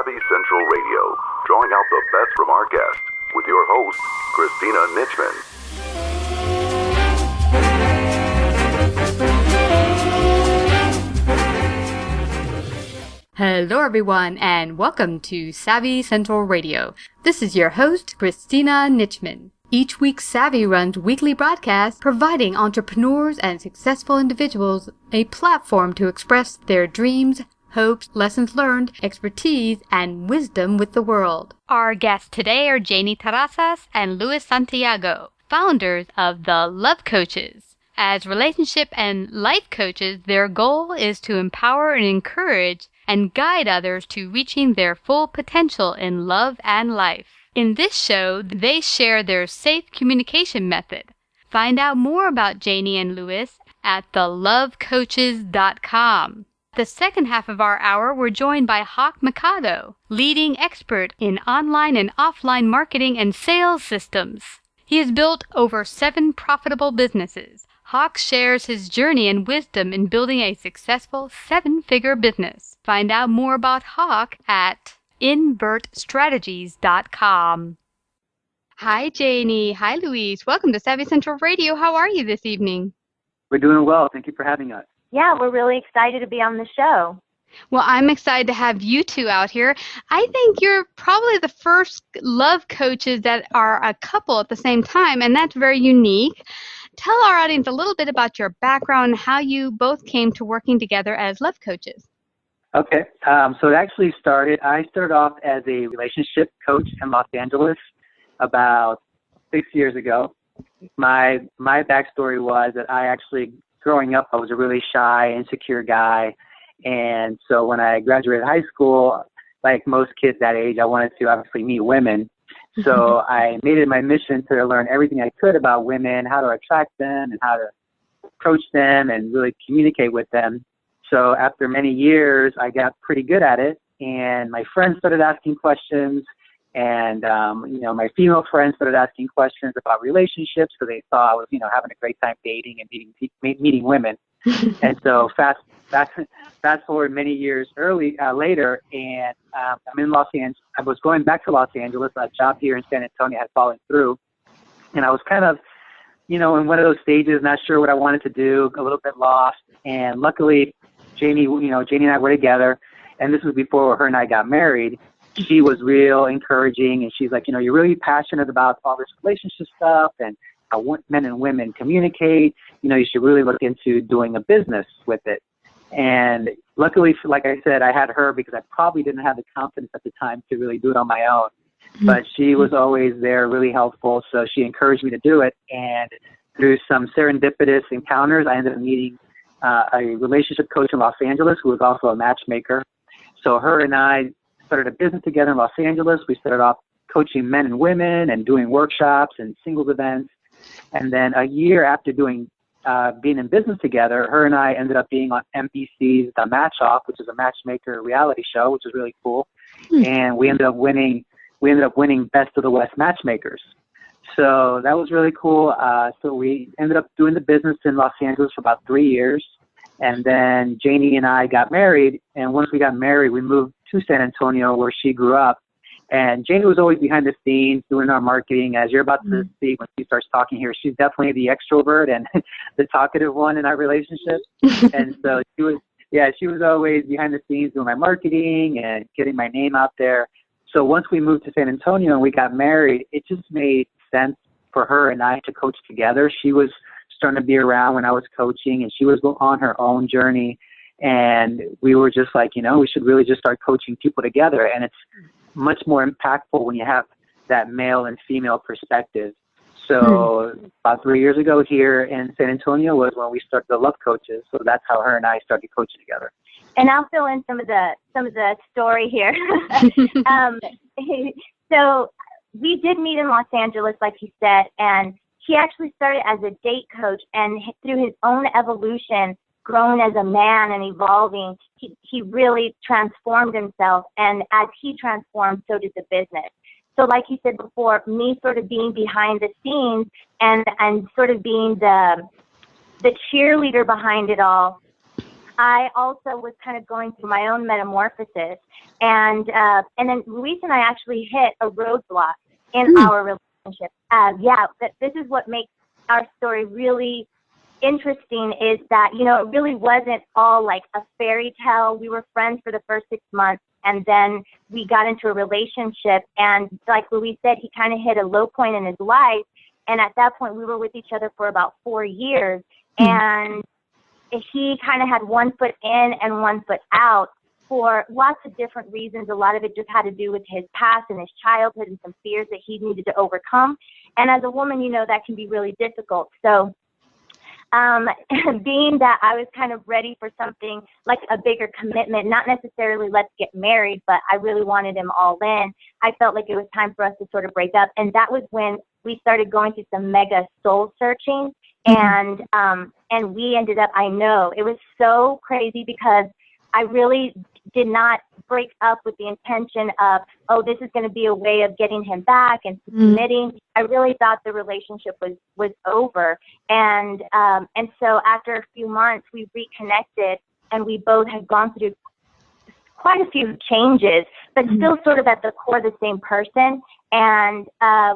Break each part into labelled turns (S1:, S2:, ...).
S1: Savvy Central Radio, drawing out the best from our guests with your host, Christina Nitchman.
S2: Hello everyone and welcome to Savvy Central Radio. This is your host, Christina Nitchman. Each week, Savvy runs weekly broadcasts providing entrepreneurs and successful individuals a platform to express their dreams, hopes, lessons learned, expertise, and wisdom with the world. Our guests today are Janie Terrazas and Luis Santiago, founders of the Love Coaches. As relationship and life coaches, their goal is to empower and encourage and guide others to reaching their full potential in love and life. In this show, they share their safe communication method. Find out more about Janie and Luis at thelovecoaches.com. The second half of our hour, we're joined by Mikado, leading expert in online and offline marketing and sales systems. He has built over 7 profitable businesses. Hawk shares his journey and wisdom in building a successful 7-figure business. Find out more about Hawk at invertstrategies.com. Hi, Janie. Hi, Luis. Welcome to Savvy Central Radio. How are you this evening?
S3: We're doing well. Thank you for having us.
S4: Yeah, we're really excited to be on the show.
S2: Well, I'm excited to have you two out here. I think you're probably the first love coaches that are a couple at the same time, and that's very unique. Tell our audience a little bit about your background and how you both came to working together as love coaches.
S3: Okay. So it actually I started off as a relationship coach in Los Angeles about 6 years ago. My backstory was that growing up, I was a really shy, insecure guy. And so when I graduated high school, like most kids that age, I wanted to obviously meet women. So I made it my mission to learn everything I could about women, how to attract them and how to approach them and really communicate with them. So after many years, I got pretty good at it. And my friends started asking questions. And, my female friends started asking questions about relationships because they thought I was, having a great time dating and meeting women. And so fast forward many years later, and I'm in Los Angeles. I was going back to Los Angeles. A job here in San Antonio had fallen through. And I was kind of, in one of those stages, not sure what I wanted to do, a little bit lost. And luckily, Janie and I were together. And this was before her and I got married. She was real encouraging, and she's like, you're really passionate about all this relationship stuff and how men and women communicate. You should really look into doing a business with it. And luckily, like I said, I had her because I probably didn't have the confidence at the time to really do it on my own. But she was always there, really helpful. So she encouraged me to do it. And through some serendipitous encounters, I ended up meeting a relationship coach in Los Angeles who was also a matchmaker. So her and I started a business together in Los Angeles. We started off coaching men and women and doing workshops and singles events. And then a year after being in business together, her and I ended up being on NBC's The Match Off, which is a matchmaker reality show, which is really cool. And we ended up winning Best of the West Matchmakers. So that was really cool. So we ended up doing the business in Los Angeles for about 3 years. And then Janie and I got married. And once we got married, we moved to San Antonio where she grew up. And Janie was always behind the scenes doing our marketing. As you're about to see when she starts talking here, she's definitely the extrovert and the talkative one in our relationship. And so she was always behind the scenes doing my marketing and getting my name out there. So once we moved to San Antonio and we got married, it just made sense for her and I to coach together. She was starting to be around when I was coaching, and she was on her own journey. And we were just like, we should really just start coaching people together. And it's much more impactful when you have that male and female perspective. So about 3 years ago here in San Antonio was when we started the Love Coaches. So that's how her and I started coaching together.
S4: And I'll fill in some of the story here. So we did meet in Los Angeles, like you said, and he actually started as a date coach, and through his own evolution, grown as a man and evolving, he really transformed himself. And as he transformed, so did the business. So like you said before, me sort of being behind the scenes and sort of being the cheerleader behind it all, I also was kind of going through my own metamorphosis, and then Luis and I actually hit a roadblock in our relationship. This is what makes our story really interesting, is that, you know, it really wasn't all like a fairy tale. We were friends for the first 6 months, and then we got into a relationship, and like Luis said, he kind of hit a low point in his life, and at that point we were with each other for about 4 years, and he kind of had 1 foot in and 1 foot out for lots of different reasons. A lot of it just had to do with his past and his childhood and some fears that he needed to overcome. And as a woman, you know, that can be really difficult. So being that I was kind of ready for something like a bigger commitment, not necessarily let's get married, but I really wanted him all in, I felt like it was time for us to sort of break up. And that was when we started going through some mega soul searching. And we ended up, I know, it was so crazy because I really did not break up with the intention of, oh, this is going to be a way of getting him back and submitting. I really thought the relationship was over. And so after a few months, we reconnected, and we both had gone through quite a few changes, but still sort of at the core the same person. And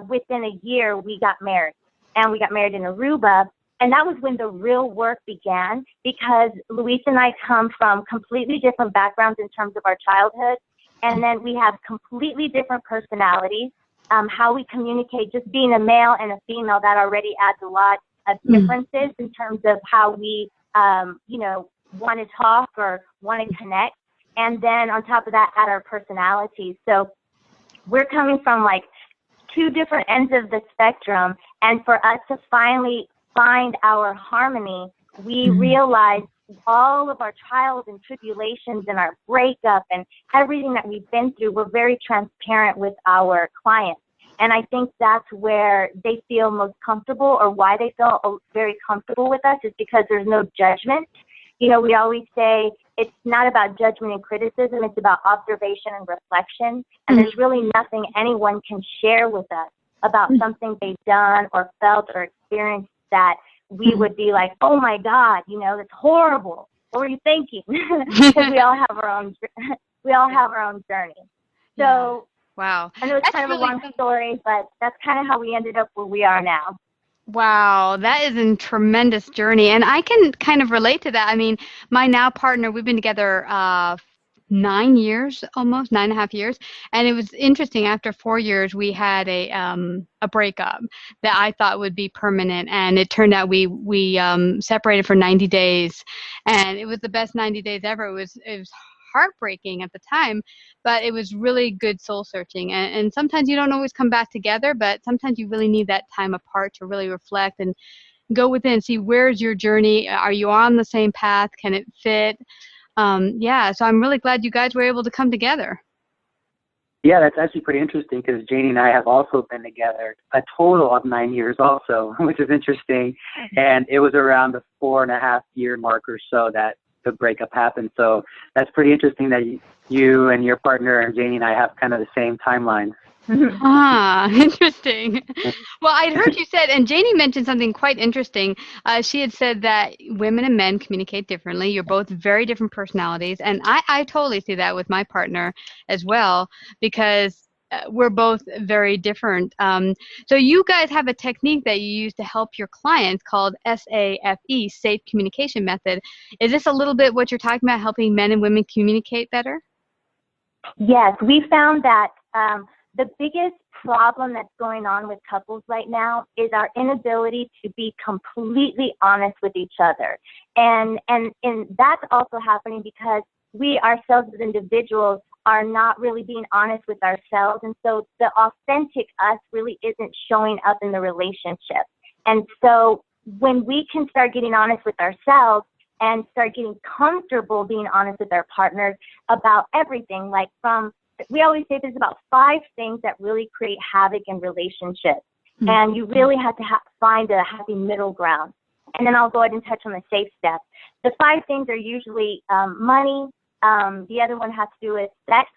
S4: within a year, we got married. And we got married in Aruba. And that was when the real work began, because Luis and I come from completely different backgrounds in terms of our childhood. And then we have completely different personalities. How we communicate, just being a male and a female, that already adds a lot of differences in terms of how we, want to talk or want to connect. And then on top of that, add our personalities. So we're coming from like 2 different ends of the spectrum. And for us to finally find our harmony, we realized all of our trials and tribulations and our breakup and everything that we've been through, we're very transparent with our clients. And I think that's where they feel most comfortable, or why they feel very comfortable with us, is because there's no judgment. You know, we always say it's not about judgment and criticism, it's about observation and reflection. And there's really nothing anyone can share with us about something they've done or felt or experienced that we would be like, oh my God, you know, that's horrible. What were you thinking? Because we all have our own journey. So,
S2: wow.
S4: I know it's kind of a long story, but that's kind of how we ended up where we are now.
S2: Wow, that is a tremendous journey. And I can kind of relate to that. I mean, my now partner, we've been together 9 years, almost 9.5 years. And it was interesting. After 4 years, we had a breakup that I thought would be permanent. And it turned out we separated for 90 days. And it was the best 90 days ever. It was heartbreaking at the time, but it was really good soul searching. And sometimes you don't always come back together, but sometimes you really need that time apart to really reflect and go within, see where's your journey. Are you on the same path? Can it fit? So I'm really glad you guys were able to come together.
S3: Yeah, that's actually pretty interesting, because Janie and I have also been together a total of 9 years also, which is interesting. And it was around the 4.5 year mark or so that the breakup happened. So that's pretty interesting that you and your partner and Janie and I have kind of the same timeline.
S2: Interesting. Well, I'd heard you said, and Janie mentioned something quite interesting. She had said that women and men communicate differently. You're both very different personalities. And I totally see that with my partner as well, because we're both very different. So you guys have a technique that you use to help your clients called S.A.F.E, Safe Communication Method. Is this a little bit what you're talking about, helping men and women communicate better?
S4: Yes, we found that the biggest problem that's going on with couples right now is our inability to be completely honest with each other. And that's also happening because we ourselves as individuals are not really being honest with ourselves. And so the authentic us really isn't showing up in the relationship. And so when we can start getting honest with ourselves and start getting comfortable being honest with our partners about everything, like we always say there's about 5 things that really create havoc in relationships. Mm-hmm. And you really have to find a happy middle ground. And then I'll go ahead and touch on the safe steps. The 5 things are usually money. The other one has to do with sex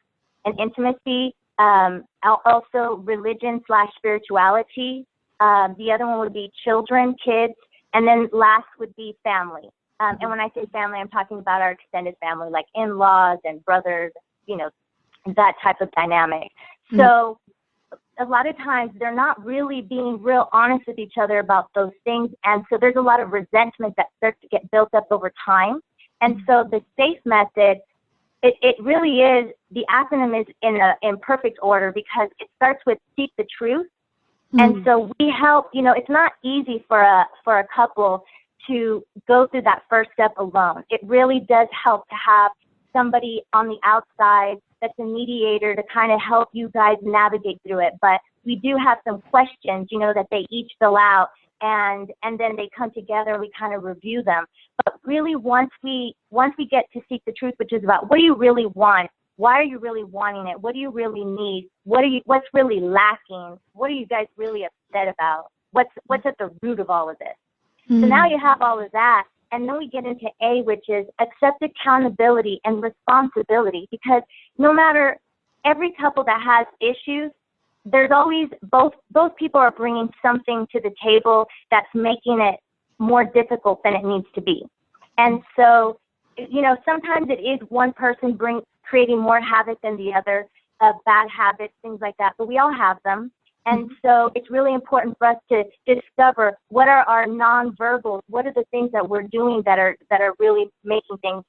S4: and intimacy. Also religion/spirituality. The other one would be children, kids. And then last would be family. And when I say family, I'm talking about our extended family, like in-laws and brothers, that type of dynamic. So a lot of times they're not really being real honest with each other about those things. And so there's a lot of resentment that starts to get built up over time. And so the SAFE method, it really is, the acronym is in perfect order because it starts with seek the truth. And so we help, it's not easy for a couple to go through that first step alone. It really does help to have somebody on the outside that's a mediator to kind of help you guys navigate through it. But we do have some questions, that they each fill out, and then they come together and we kind of review them. But really, once we get to seek the truth, which is about what do you really want? Why are you really wanting it? What do you really need? What's really lacking? What are you guys really upset about? What's at the root of all of this? So now you have all of that, and then we get into A, which is accept accountability and responsibility, because no matter every couple that has issues, there's always both people are bringing something to the table that's making it more difficult than it needs to be. And so, sometimes it is one person creating more havoc than the other, bad habits, things like that, but we all have them. And so it's really important for us to discover what are our nonverbals, what are the things that we're doing that are really making things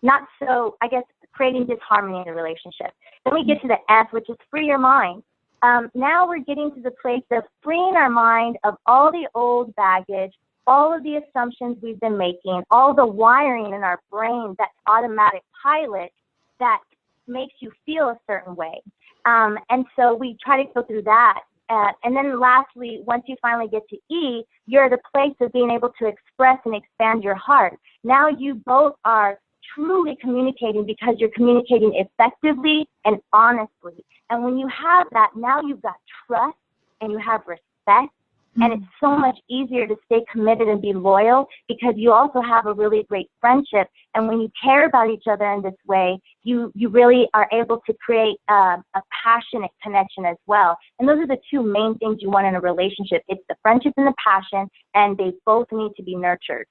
S4: not so, I guess, creating disharmony in the relationship. Then we get to the F, which is free your mind. Now we're getting to the place of freeing our mind of all the old baggage, all of the assumptions we've been making, all the wiring in our brain, that automatic pilot that makes you feel a certain way. And so we try to go through that. And then lastly, once you finally get to E, you're at a place of being able to express and expand your heart. Now you both are truly communicating because you're communicating effectively and honestly. And when you have that, now you've got trust and you have respect. And it's so much easier to stay committed and be loyal because you also have a really great friendship. And when you care about each other in this way, you really are able to create a passionate connection as well. And those are the two main things you want in a relationship. It's the friendship and the passion, and they both need to be nurtured.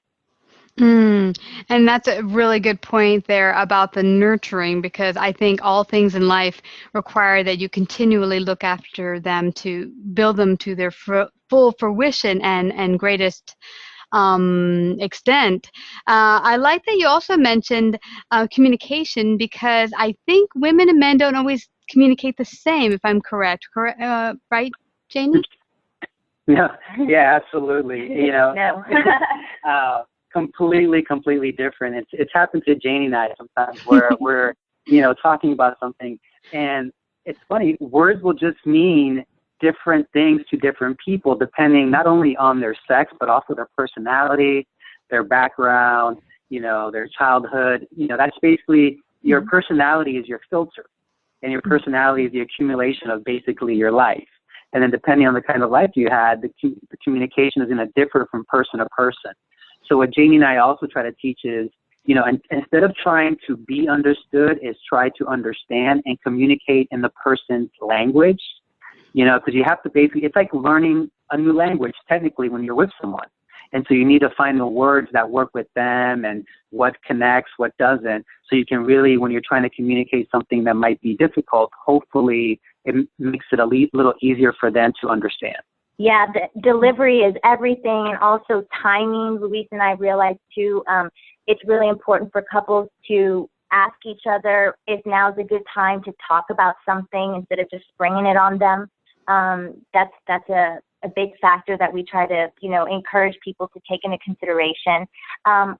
S2: And that's a really good point there about the nurturing, because I think all things in life require that you continually look after them to build them to their full fruition and greatest extent. I like that you also mentioned communication, because I think women and men don't always communicate the same, if I'm correct. Right, Janie?
S3: Yeah, absolutely. Completely different. It's happened to Janie and I sometimes where we're, talking about something, and it's funny, words will just mean different things to different people depending not only on their sex, but also their personality, their background, their childhood. That's basically your personality is your filter, and your personality is the accumulation of basically your life. And then depending on the kind of life you had, the communication is going to differ from person to person. So what Janie and I also try to teach is, and instead of trying to be understood, is try to understand and communicate in the person's language, because you have to basically, it's like learning a new language technically when you're with someone. And so you need to find the words that work with them and what connects, what doesn't. So you can really, when you're trying to communicate something that might be difficult, hopefully it makes it a little easier for them to understand.
S4: Yeah, the delivery is everything, and also timing. Luis and I realized too, it's really important for couples to ask each other if now's a good time to talk about something instead of just springing it on them. That's a big factor that we try to, encourage people to take into consideration. Was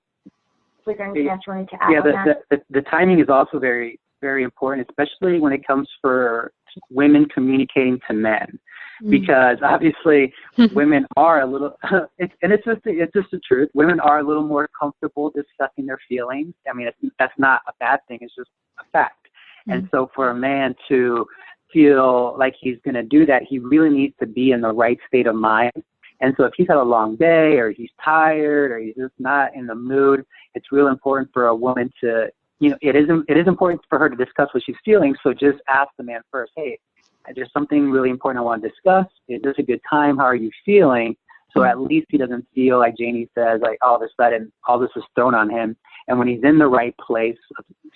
S4: there anything else you wanted to add on that?
S3: The timing is also very, very important, especially when it comes for women communicating to men. Because obviously women are a little, it's just the truth. Women are a little more comfortable discussing their feelings. I mean, that's not a bad thing. It's just a fact. And so for a man to feel like he's going to do that, he really needs to be in the right state of mind. And so if he's had a long day, or he's tired, or he's just not in the mood, it's real important for a woman to, it is important for her to discuss what she's feeling. So just ask the man first, hey, there's something really important I want to discuss. Is this a good time? How are you feeling? So at least he doesn't feel, like Janie says, like all of a sudden all this is thrown on him. And when he's in the right place,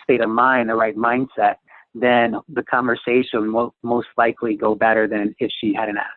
S3: state of mind, the right mindset, then the conversation will most likely go better than if she hadn't asked.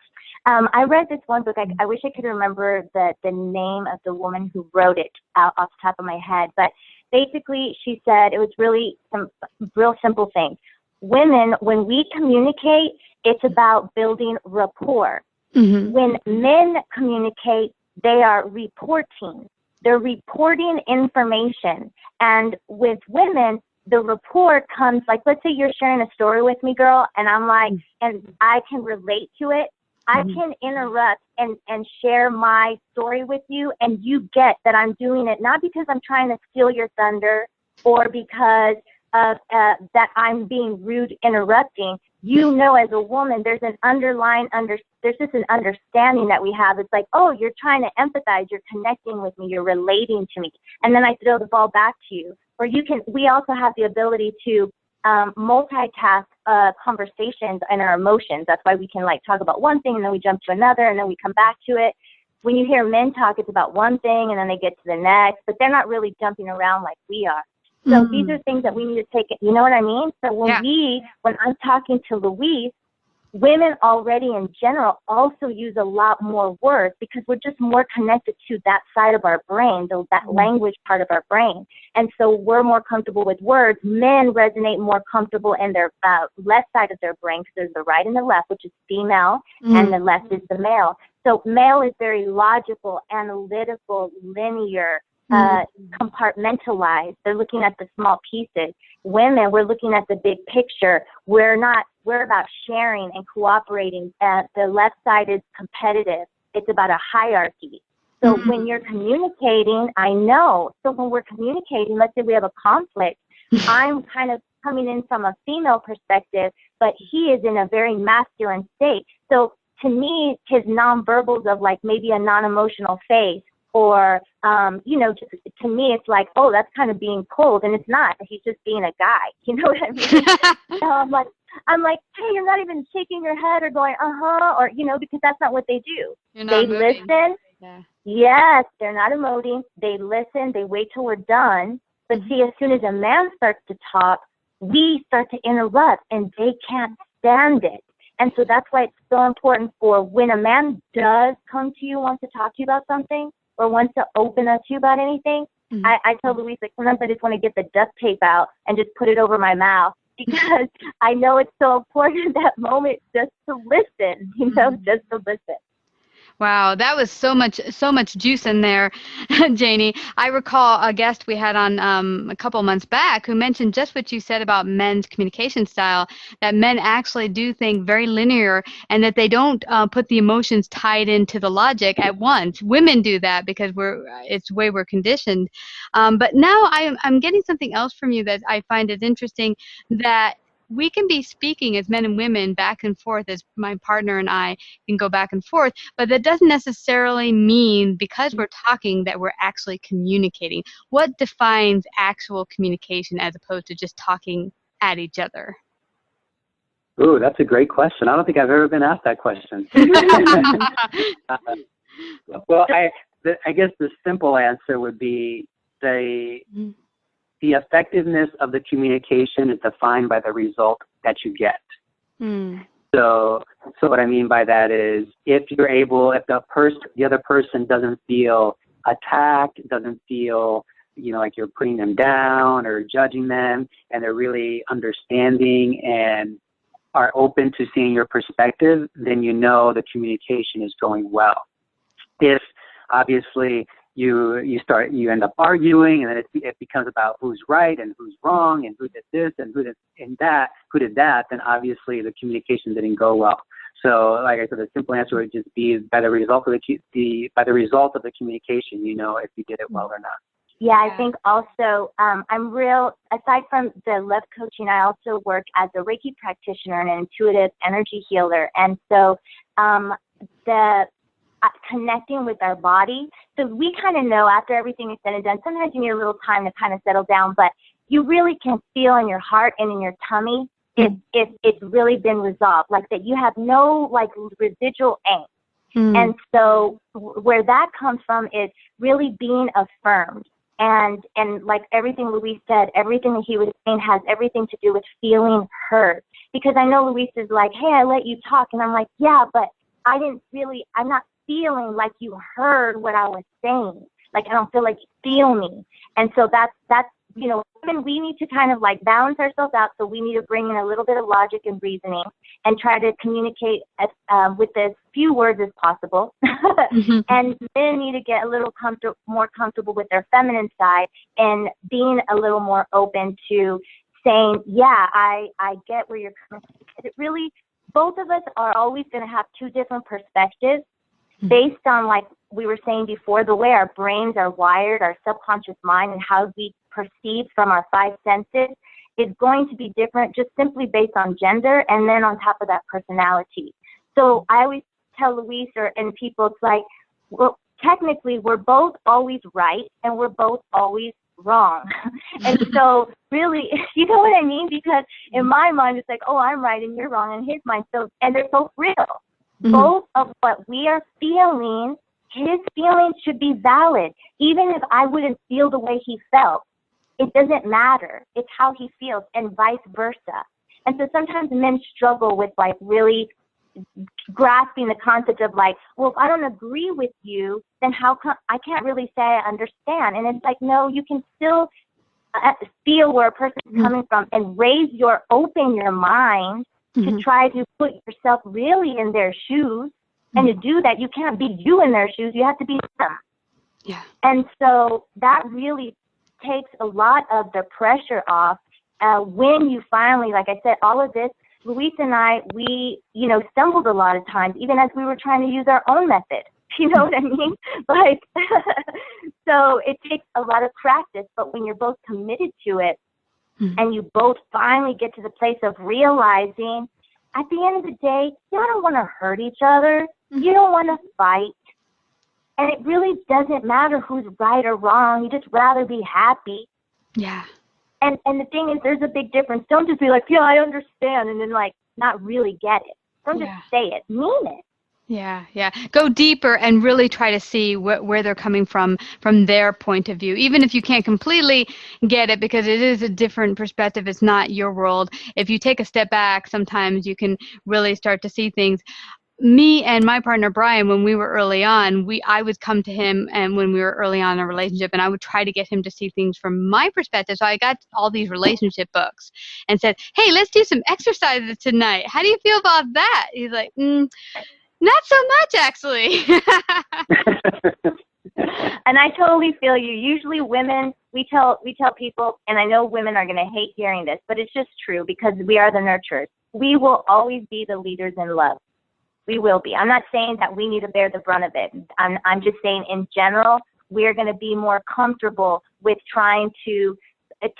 S4: I read this one book. I wish I could remember the name of the woman who wrote it out off the top of my head. But basically, she said it was really some real simple things. Women, when we communicate, it's about building rapport. Mm-hmm. When men communicate, they are reporting. They're reporting information. And with women, the rapport comes, like, let's say you're sharing a story with me, girl, and I'm like, and I can relate to it. I can interrupt and share my story with you, and you get that I'm doing it not because I'm trying to steal your thunder or because of that I'm being rude interrupting. You know, as a woman, there's an underlying there's just an understanding that we have. It's like, oh, you're trying to empathize, you're connecting with me, you're relating to me, and then I throw the ball back to you. Or we also have the ability to multitask conversations and our emotions. That's why we can like talk about one thing and then we jump to another and then we come back to it. When you hear men talk, it's about one thing and then they get to the next, but they're not really jumping around like we are. So these are things that we need to take, you know what I mean? So when I'm talking to Louise, women already in general also use a lot more words because we're just more connected to that side of our brain, that language part of our brain. And so we're more comfortable with words. Men resonate more comfortable in their left side of their brain because there's the right and the left, which is female, and the left is the male. So male is very logical, analytical, linear, compartmentalized. They're looking at the small pieces. Women, we're looking at the big picture. We're about sharing and cooperating. The left side is competitive. It's about a hierarchy. So when you're communicating, I know. So when we're communicating, let's say we have a conflict, I'm kind of coming in from a female perspective, but he is in a very masculine state. So to me, his nonverbals of like maybe a non-emotional face, or, just, to me, it's like, oh, that's kind of being cold. And it's not. He's just being a guy. You know what I mean? So I'm like, hey, you're not even shaking your head or going, or, because that's not what they do. They listen. Yeah. Yes, they're not emoting. They listen. They wait till we're done. But see, as soon as a man starts to talk, we start to interrupt, and they can't stand it. And so that's why it's so important for when a man does come to you, wants to talk to you about something, or wants to open up to you about anything, I tell Louise, like, sometimes I just want to get the duct tape out and just put it over my mouth because I know it's so important in that moment just to listen, just to listen.
S2: Wow, that was so much juice in there, Janie. I recall a guest we had on a couple months back who mentioned just what you said about men's communication style, that men actually do think very linear and that they don't put the emotions tied into the logic at once. Women do that because it's the way we're conditioned. But now I'm getting something else from you that I find is interesting, that we can be speaking as men and women back and forth, as my partner and I can go back and forth, but that doesn't necessarily mean because we're talking that we're actually communicating. What defines actual communication as opposed to just talking at each other?
S3: Ooh, that's a great question. I don't think I've ever been asked that question. Well, I guess the simple answer would be the effectiveness of the communication is defined by the result that you get. So what I mean by that is if the other person doesn't feel attacked, doesn't feel, like you're putting them down or judging them, and they're really understanding and are open to seeing your perspective, then the communication is going well. If obviously you end up arguing, and then it becomes about who's right and who's wrong and who did this and who did that, then obviously the communication didn't go well. So, like I said, the simple answer would just be by the result of the communication, if you did it well or not.
S4: Yeah, I think also aside from the love coaching, I also work as a Reiki practitioner and an intuitive energy healer. And so connecting with our body. So we kind of know after everything is said and done, sometimes you need a little time to kind of settle down, but you really can feel in your heart and in your tummy if it's really been resolved, like that you have no like residual angst. And so where that comes from is really being affirmed. And like everything Luis said, everything that he was saying has everything to do with feeling heard. Because I know Luis is like, hey, I let you talk. And I'm like, yeah, but I'm not feeling like you heard what I was saying. Like, I don't feel like you feel me. And so that's, women, we need to kind of like balance ourselves out. So we need to bring in a little bit of logic and reasoning and try to communicate with as few words as possible. And men need to get a little more comfortable with their feminine side and being a little more open to saying, yeah, I get where you're coming from. It really, both of us are always going to have two different perspectives based on, like we were saying before, the way our brains are wired, our subconscious mind, and how we perceive from our five senses is going to be different just simply based on gender and then on top of that personality. So I always tell Luis and people, it's like, well, technically we're both always right and we're both always wrong. And so really, you know what I mean? Because in my mind, it's like, oh, I'm right and you're wrong, and his mind. So, and they're so real. Both of what we are feeling, his feelings should be valid. Even if I wouldn't feel the way he felt, it doesn't matter. It's how he feels, and vice versa. And so sometimes men struggle with like really grasping the concept of like, well, if I don't agree with you, then how come I can't really say I understand? And it's like, no, you can still feel where a person is coming from and open your mind to try to put yourself really in their shoes. And to do that, you can't be you in their shoes. You have to be them.
S2: Yeah.
S4: And so that really takes a lot of the pressure off when you finally, like I said, all of this, Luis and I, we, stumbled a lot of times, even as we were trying to use our own method. You know what I mean? Like, so it takes a lot of practice, but when you're both committed to it and you both finally get to the place of realizing at the end of the day, you don't want to hurt each other. You don't want to fight. And it really doesn't matter who's right or wrong. You just rather be happy.
S2: Yeah.
S4: And the thing is, there's a big difference. Don't just be like, yeah, I understand, and then like not really get it. Don't just say it. Mean it.
S2: Yeah, yeah. Go deeper and really try to see where they're coming from their point of view. Even if you can't completely get it because it is a different perspective, it's not your world. If you take a step back, sometimes you can really start to see things. Me and my partner Brian, when we were early on, I would come to him, and when we were early on in a relationship, and I would try to get him to see things from my perspective. So I got all these relationship books and said, hey, let's do some exercises tonight. How do you feel about that? He's like, not so much, actually.
S4: And I totally feel you. Usually women, we tell people, and I know women are going to hate hearing this, but it's just true because we are the nurturers. We will always be the leaders in love. We will be. I'm not saying that we need to bear the brunt of it. I'm just saying in general, we're going to be more comfortable with trying to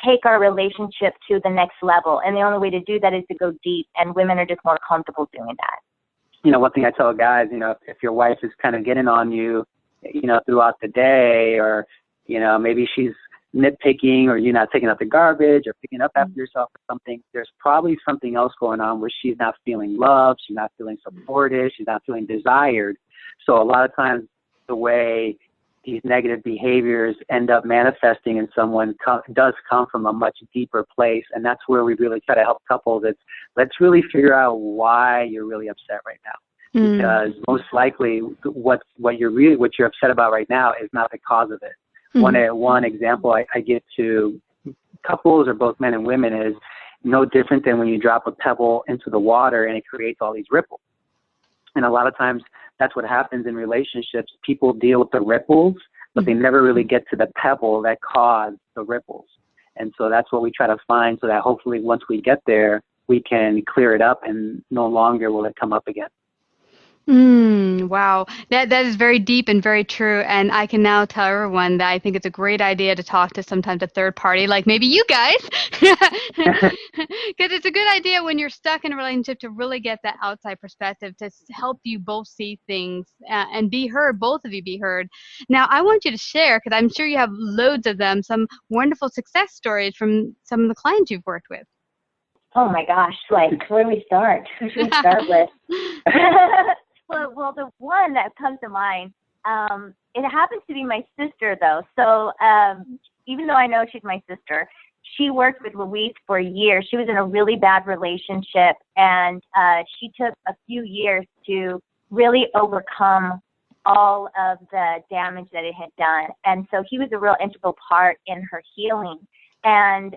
S4: take our relationship to the next level. And the only way to do that is to go deep, and women are just more comfortable doing that.
S3: One thing I tell guys, if your wife is kind of getting on you, throughout the day, or, maybe she's nitpicking, or you're not taking out the garbage or picking up after yourself or something, there's probably something else going on where she's not feeling loved, she's not feeling supported, she's not feeling desired. So a lot of times the way these negative behaviors end up manifesting in someone does come from a much deeper place. And that's where we really try to help couples. Let's really figure out why you're really upset right now. Because most likely what you're upset about right now is not the cause of it. One example I give to couples, or both men and women, is no different than when you drop a pebble into the water and it creates all these ripples. And a lot of times that's what happens in relationships. People deal with the ripples, but they never really get to the pebble that caused the ripples. And so that's what we try to find, so that hopefully once we get there, we can clear it up and no longer will it come up again.
S2: Wow. That is very deep and very true. And I can now tell everyone that I think it's a great idea to talk to sometimes a third party, like maybe you guys, because it's a good idea when you're stuck in a relationship to really get that outside perspective to help you both see things and be heard, both of you be heard. Now, I want you to share, because I'm sure you have loads of them, some wonderful success stories from some of the clients you've worked with.
S4: Oh my gosh, like, where do we start? Who should we start with? Well, the one that comes to mind, it happens to be my sister, though. So even though I know she's my sister, she worked with Luis for years. She was in a really bad relationship, and she took a few years to really overcome all of the damage that it had done. And so he was a real integral part in her healing. And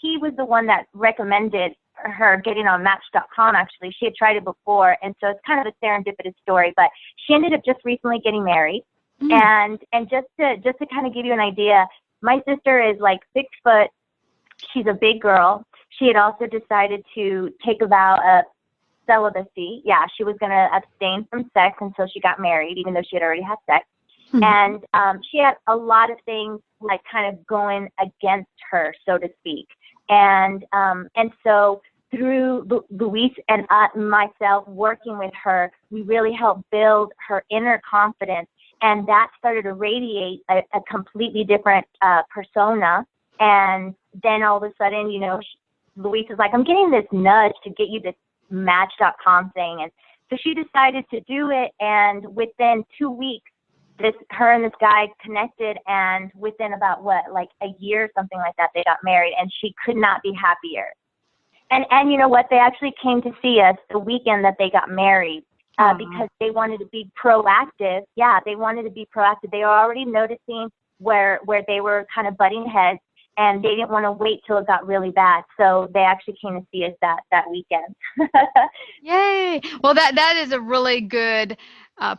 S4: he was the one that recommended her getting on Match.com, actually. She had tried it before, and so it's kind of a serendipitous story, but she ended up just recently getting married. And just to kind of give you an idea, my sister is like 6 foot. She's a big girl. She had also decided to take a vow of celibacy. Yeah, she was going to abstain from sex until she got married, even though she had already had sex. And she had a lot of things like kind of going against her, so to speak. And so through Luis and myself working with her, we really helped build her inner confidence, and that started to radiate a completely different persona. And then all of a sudden, you know, Luis is like, I'm getting this nudge to get you this Match.com thing. And so she decided to do it, and within 2 weeks, her and this guy connected, and within about like a year, something like that, they got married, and she could not be happier. And you know what? They actually came to see us the weekend that they got married because they wanted to be proactive. Yeah, they wanted to be proactive. They were already noticing where they were kind of butting heads, and they didn't want to wait till it got really bad. So they actually came to see us that weekend.
S2: Yay! Well, that is a really good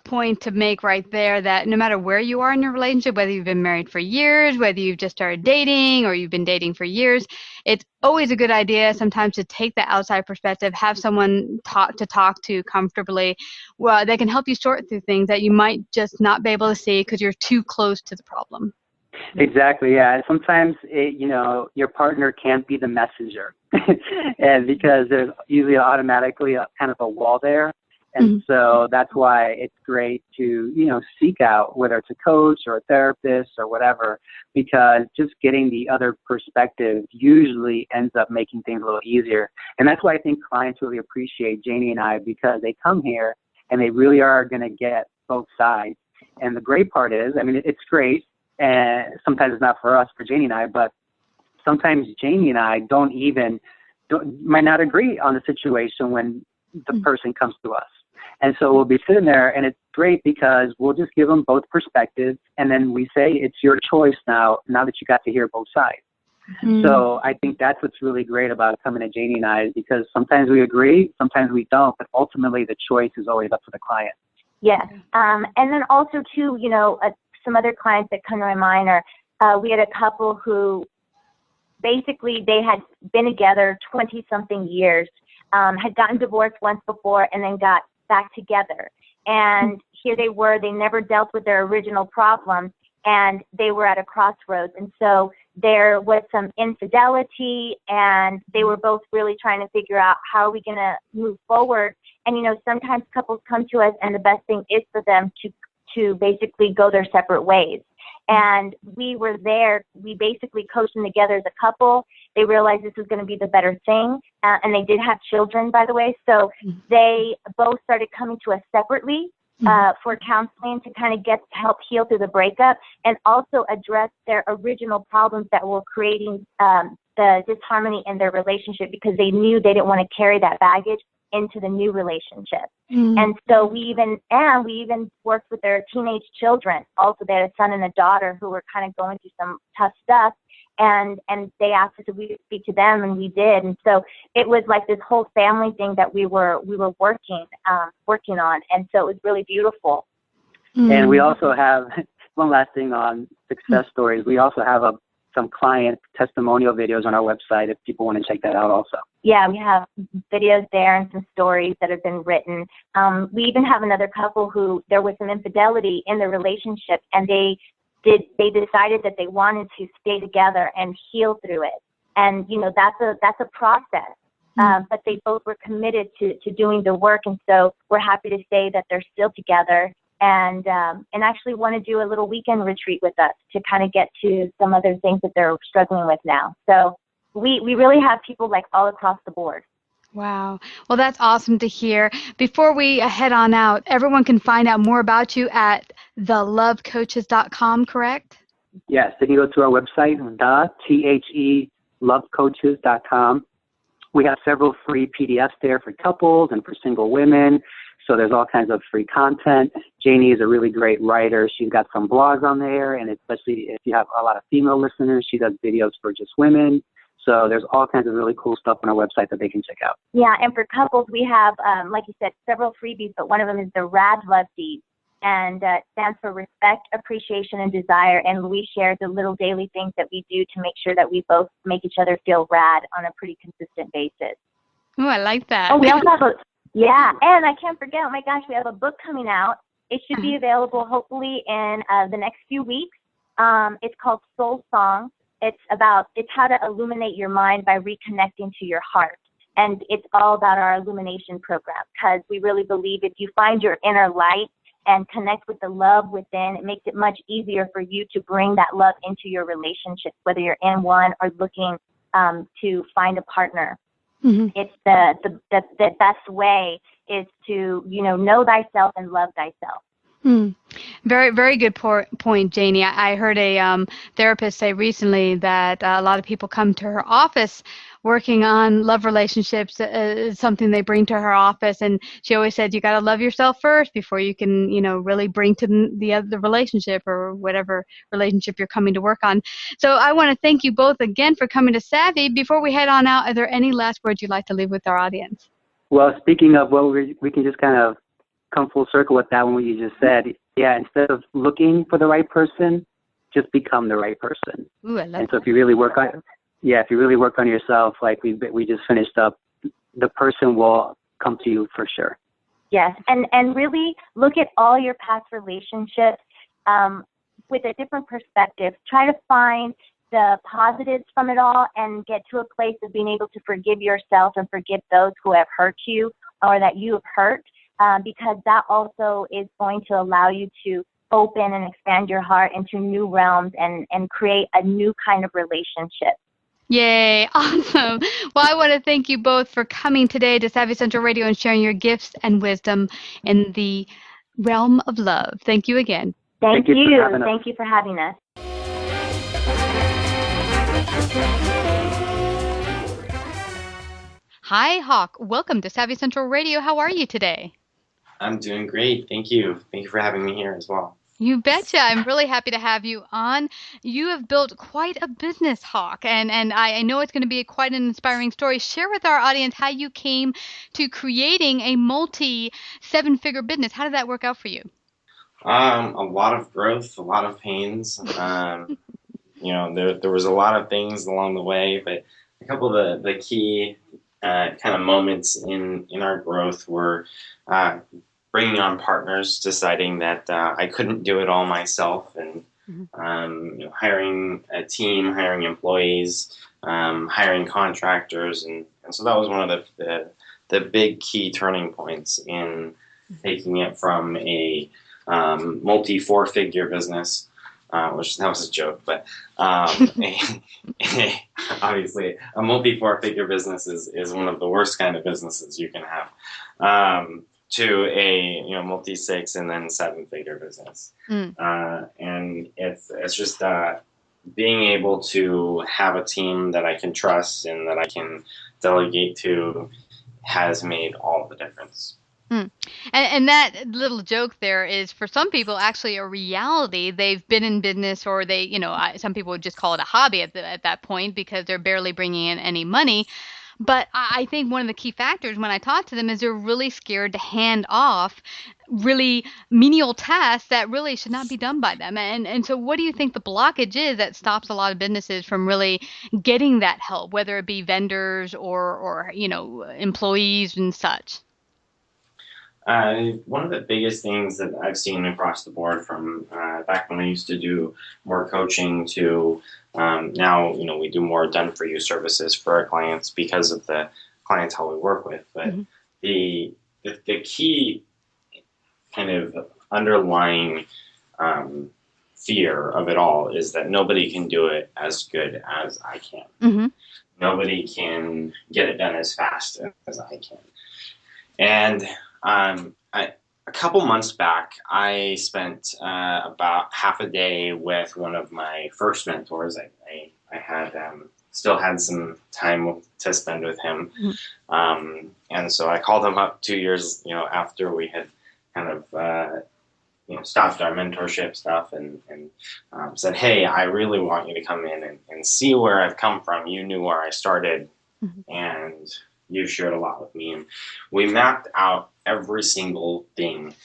S2: point to make right there, that no matter where you are in your relationship, whether you've been married for years, whether you've just started dating, or you've been dating for years, it's always a good idea sometimes to take the outside perspective, have someone talk to comfortably. Well, they can help you sort through things that you might just not be able to see because you're too close to the problem.
S3: Exactly, yeah. Sometimes, your partner can't be the messenger, and because there's usually automatically kind of a wall there. And so that's why it's great to, seek out, whether it's a coach or a therapist or whatever, because just getting the other perspective usually ends up making things a little easier. And that's why I think clients really appreciate Janie and I, because they come here and they really are going to get both sides. And the great part is, it's great. And sometimes it's not for us, for Janie and I, but sometimes Janie and I might not agree on the situation when the person comes to us. And so we'll be sitting there, and it's great because we'll just give them both perspectives, and then we say, it's your choice now that you got to hear both sides. So I think that's what's really great about coming to Janie and I, because sometimes we agree, sometimes we don't, but ultimately the choice is always up to the client.
S4: Yes. And then also, too, some other clients that come to my mind are, we had a couple who basically they had been together 20-something years, had gotten divorced once before, and then got back together. And here they were, they never dealt with their original problems, and they were at a crossroads. And so there was some infidelity, and they were both really trying to figure out, how are we going to move forward? And, sometimes couples come to us, and the best thing is for them to basically go their separate ways. And we were there. We basically coached them together as a couple. They realized this was going to be the better thing. And they did have children, by the way. So they both started coming to us separately for counseling to kind of help heal through the breakup, and also address their original problems that were creating the disharmony in their relationship, because they knew they didn't want to carry that baggage into the new relationship. And so we even worked with their teenage children. Also, they had a son and a daughter who were kind of going through some tough stuff, and they asked us if we could speak to them, and we did. And so it was like this whole family thing that we were working on, and so it was really beautiful.
S3: And we also have one last thing on success stories. We also have some client testimonial videos on our website if people want to check that out also.
S4: Yeah, we have videos there and some stories that have been written. We even have another couple who there was some infidelity in their relationship, and they decided that they wanted to stay together and heal through it. And, that's a process. But they both were committed to doing the work, and so we're happy to say that they're still together, and actually want to do a little weekend retreat with us to kind of get to some other things that they're struggling with now. So we really have people like all across the board.
S2: Wow. Well, that's awesome to hear. Before we head on out, everyone can find out more about you at thelovecoaches.com, correct?
S3: Yes, they can go to our website, lovecoaches.com. We have several free PDFs there for couples and for single women. So there's all kinds of free content. Janie is a really great writer. She's got some blogs on there, and especially if you have a lot of female listeners, she does videos for just women. So there's all kinds of really cool stuff on our website that they can check out.
S4: Yeah, and for couples, we have, like you said, several freebies, but one of them is the RAD Love Deed, and stands for Respect, Appreciation, and Desire. And we share the little daily things that we do to make sure that we both make each other feel rad on a pretty consistent basis.
S2: Oh, I like that.
S4: Oh, we also have and I can't forget, oh my gosh, we have a book coming out. It should be available hopefully in the next few weeks. It's called Soul Song. It's how to illuminate your mind by reconnecting to your heart. And it's all about our illumination program, because we really believe if you find your inner light and connect with the love within, it makes it much easier for you to bring that love into your relationships, whether you're in one or looking to find a partner. Mm-hmm. It's the best way is to, know thyself and love thyself.
S2: Very, very good point, Janie. I heard a therapist say recently that a lot of people come to her office working on love relationships, something they bring to her office, and she always said, you got to love yourself first before you can, really bring to the other relationship or whatever relationship you're coming to work on. So I want to thank you both again for coming to Savvy. Before we head on out, are there any last words you'd like to leave with our audience?
S3: Well, speaking of we can just kind of come full circle with that one, what you just said. Yeah, instead of looking for the right person, just become the right person.
S2: Ooh, I love
S3: and so if you really work on yourself, like we just finished up, the person will come to you for sure.
S4: Yes, and really look at all your past relationships with a different perspective. Try to find the positives from it all and get to a place of being able to forgive yourself and forgive those who have hurt you or that you have hurt. Because that also is going to allow you to open and expand your heart into new realms and create a new kind of relationship.
S2: Yay, awesome. Well, I want to thank you both for coming today to Savvy Central Radio and sharing your gifts and wisdom in the realm of love. Thank you again.
S4: Thank you. Thank you for having us.
S2: Hi, Hawk. Welcome to Savvy Central Radio. How are you today?
S5: I'm doing great. Thank you. Thank you for having me here as well.
S2: You betcha. I'm really happy to have you on. You have built quite a business, Hawk, and I know it's going to be quite an inspiring story. Share with our audience how you came to creating a multi-seven-figure business. How did that work out for you?
S5: A lot of growth, a lot of pains. There was a lot of things along the way, but a couple of the key kind of moments in our growth were bringing on partners, deciding that I couldn't do it all myself, and hiring a team, hiring employees, hiring contractors, and so that was one of the big key turning points in taking it from a multi-four-figure business, which that was a joke, but obviously a multi-four-figure business is one of the worst kind of businesses you can have, to a multi-six and then seven-figure business, and it's just being able to have a team that I can trust and that I can delegate to has made all the difference.
S2: And that little joke there is, for some people, actually a reality. They've been in business, or some people would just call it a hobby at that point because they're barely bringing in any money. But I think one of the key factors when I talk to them is they're really scared to hand off really menial tasks that really should not be done by them. And so what do you think the blockage is that stops a lot of businesses from really getting that help, whether it be vendors or employees and such?
S5: One of the biggest things that I've seen across the board from back when I used to do more coaching to now, we do more done-for-you services for our clients because of the clientele we work with. But the key kind of underlying fear of it all is that nobody can do it as good as I can. nobody can get it done as fast as I can. And a couple months back, I spent about half a day with one of my first mentors. I had still had some time to spend with him, and so I called him up 2 years, after we had kind of stopped our mentorship stuff, and said, "Hey, I really want you to come in and see where I've come from. You knew where I started, and you shared a lot with me." And we mapped out every single thing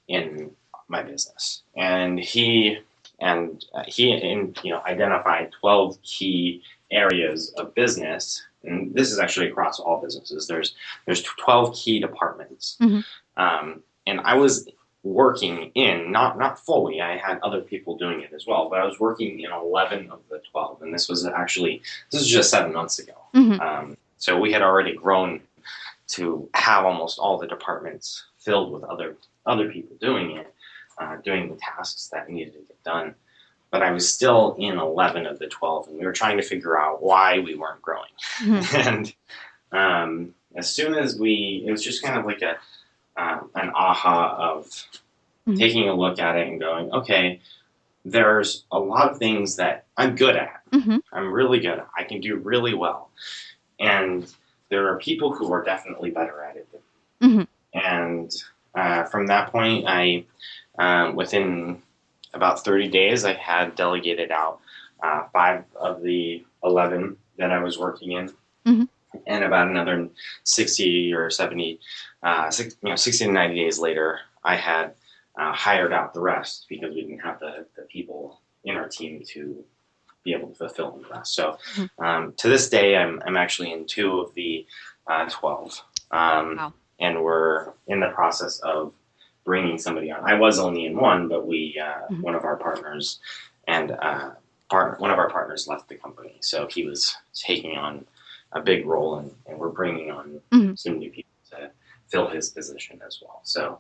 S5: in my business, and he identified 12 key areas of business. And this is actually across all businesses. There's 12 key departments, and I was working in not fully. I had other people doing it as well, but I was working in 11 of the 12, and this was just 7 months ago. So we had already grown to have almost all the departments filled with other people doing it, doing the tasks that needed to get done. But I was still in 11 of the 12, and we were trying to figure out why we weren't growing. And as soon as it was just kind of like an aha of taking a look at it and going, okay, there's a lot of things that I'm good at. I'm really good at. I can do really well. And there are people who are definitely better at it than me. And from that point, within about 30 days, I had delegated out 5 of the 11 that I was working in. And about another 60 or 70, 60 to 90 days later, I had hired out the rest because we didn't have the people in our team to be able to fulfill the rest. So to this day, I'm actually in 2 of the 12. Wow. And we're in the process of bringing somebody on. I was only in 1, but one of our partners left the company. So he was taking on a big role, and we're bringing on some new people to fill his position as well. So